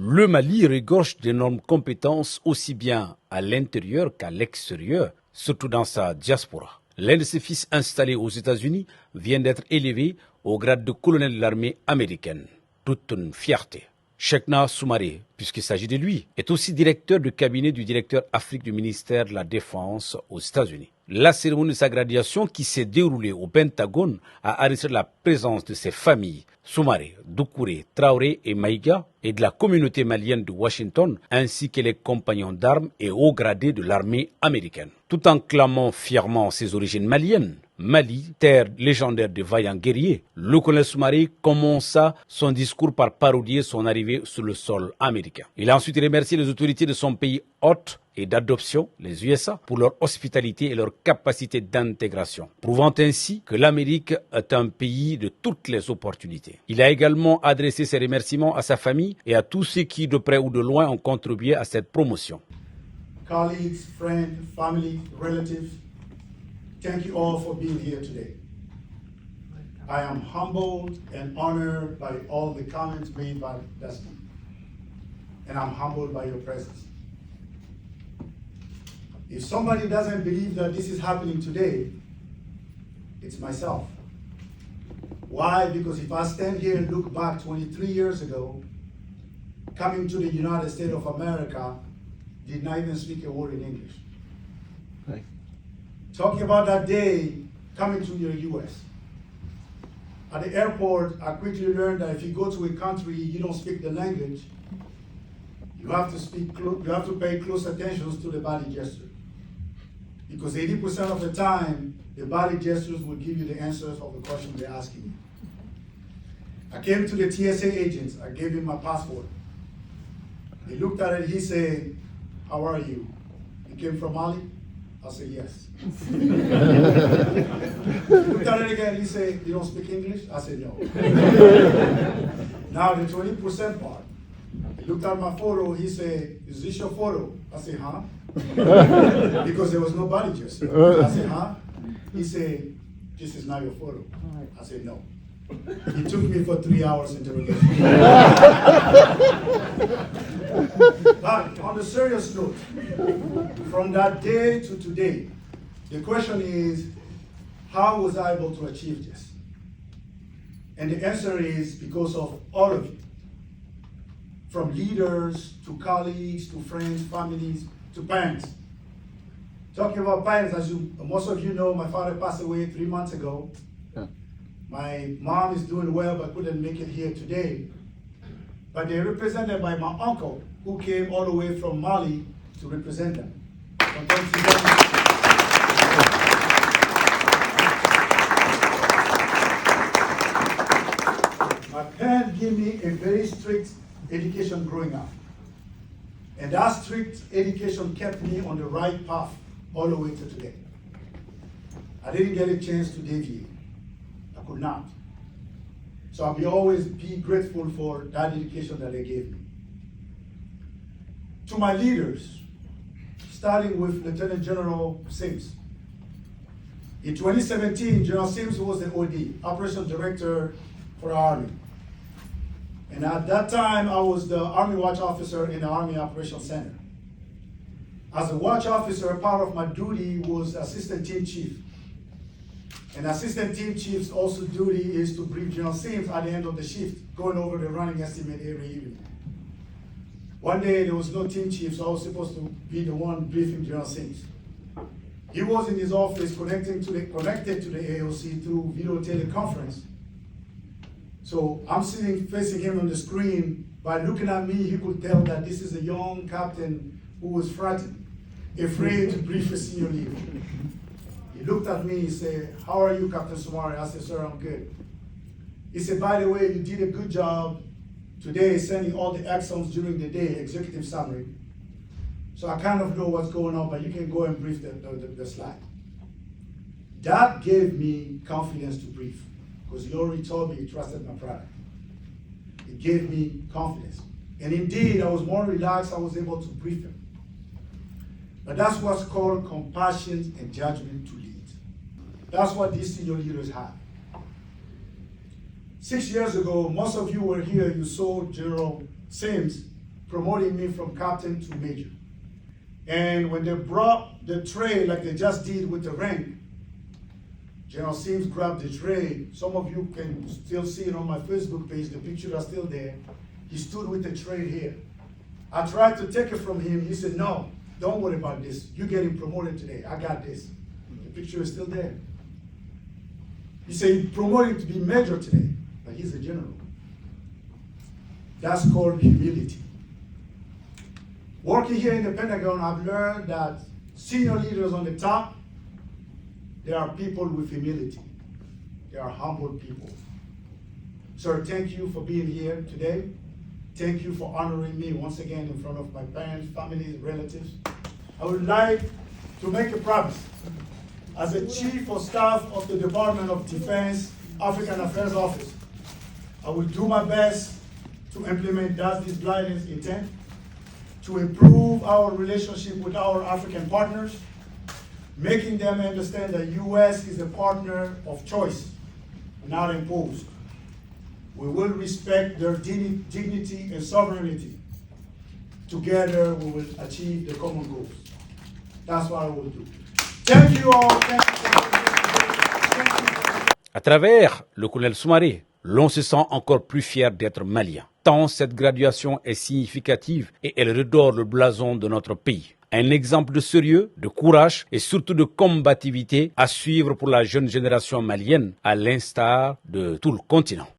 Le Mali regorge d'énormes compétences aussi bien à l'intérieur qu'à l'extérieur, surtout dans sa diaspora. L'un de ses fils installé aux États-Unis vient d'être élevé au grade de colonel de l'armée américaine. Toute une fierté. Cheickna SOUMARE, puisqu'il s'agit de lui, est aussi directeur de cabinet du directeur Afrique du ministère de la Défense aux États-Unis. La cérémonie de sa graduation qui s'est déroulée au Pentagone a arrêté la présence de ses familles, Soumare, Doucouré, Traoré et Maïga, et de la communauté malienne de Washington, ainsi que les compagnons d'armes et hauts gradés de l'armée américaine. Tout en clamant fièrement ses origines maliennes, Mali, terre légendaire de vaillants guerriers, le colonel SOUMARE commença son discours par parodier son arrivée sur le sol américain. Il a ensuite remercié les autorités de son pays hôte et d'adoption, les USA, pour leur hospitalité et leur capacité d'intégration, prouvant ainsi que l'Amérique est un pays de toutes les opportunités. Il a également adressé ses remerciements à sa famille et à tous ceux qui, de près ou de loin, ont contribué à cette promotion. Colleagues, friends, family, relatives, thank you all for being here today. I am humbled and honored by all the comments made by Desmond, and I'm humbled by your presence. If somebody doesn't believe that this is happening today, it's myself. Why? Because if I stand here and look back 23 years ago, coming to the United States of America, did not even speak a word in English. Right. Talking about that day coming to the US. At the airport, I quickly learned that if you go to a country, you don't speak the language, you have to pay close attention to the body gesture. Because 80% of the time, the body gestures will give you the answers of the question they're asking you. I came to the TSA agents, I gave him my passport. He looked at it, he said, "How are you? You came from Mali?" I said, "Yes." He looked at it again, he said, "You don't speak English?" I said, "No." Now the 20% part. He looked at my photo, he said, "Is this your photo?" I said, "Huh?" Because there was no body gesture. I said, "Huh?" He said, "This is not your photo." I said, "No." He took me for 3 hours interrogation. But on the serious note, from that day to today, the question is, how was I able to achieve this? And the answer is because of all of you. From leaders, to colleagues, to friends, families, to parents. Talking about parents, as most of you know, my father passed away 3 months ago. Yeah. My mom is doing well, but couldn't make it here today. But they're represented by my uncle, who came all the way from Mali to represent them. My parents gave me a very strict education growing up. And that strict education kept me on the right path all the way to today. I didn't get a chance to deviate. I could not. So I'll always be grateful for that education that they gave me. To my leaders, starting with Lieutenant General Sims. In 2017, General Sims was the OD, Operations Director for the Army. And at that time, I was the Army Watch Officer in the Army Operations Center. As a watch officer, part of my duty was Assistant Team Chief. And Assistant Team Chief's also duty is to brief General Sims at the end of the shift, going over the running estimate every evening. One day, there was no team chief, so I was supposed to be the one briefing General Sims. He was in his office connected to the AOC through video teleconference. So I'm sitting facing him on the screen. By looking at me, he could tell that this is a young captain who was frightened, afraid to brief a senior leader. He looked at me, he said, "How are you, Captain SOUMARE?" I said, "Sir, I'm good." He said, "By the way, you did a good job today sending all the axons during the day, executive summary. So I kind of know what's going on, but you can go and brief the slide." That gave me confidence to brief, because he already told me he trusted my product. It gave me confidence. And indeed, I was more relaxed, I was able to brief him. But that's what's called compassion and judgment to lead. That's what these senior leaders have. 6 years ago, most of you were here, you saw General Sims promoting me from captain to major. And when they brought the tray, like they just did with the rank, General Sims grabbed the tray. Some of you can still see it on my Facebook page. The pictures are still there. He stood with the tray here. I tried to take it from him. He said, no, don't worry about this. You're getting promoted today. I got this. The picture is still there. He said, he's promoted to be major today, but he's a general. That's called humility. Working here in the Pentagon, I've learned that senior leaders on the top, they are people with humility. They are humble people. Sir, thank you for being here today. Thank you for honoring me once again in front of my parents, family, relatives. I would like to make a promise. As a Chief of Staff of the Department of Defense, African Affairs Office, I will do my best to implement this guidance intent, to improve our relationship with our African partners, making them understand that U.S. is a partner of choice, not imposed. We will respect their dignity and sovereignty. Together, we will achieve the common goals. That's what I will do. Thank you all. Thank you. À travers le colonel Soumaré, l'on se sent encore plus fier d'être malien. Tant cette graduation est significative et elle redore le blason de notre pays. Un exemple de sérieux, de courage et surtout de combativité à suivre pour la jeune génération malienne, à l'instar de tout le continent.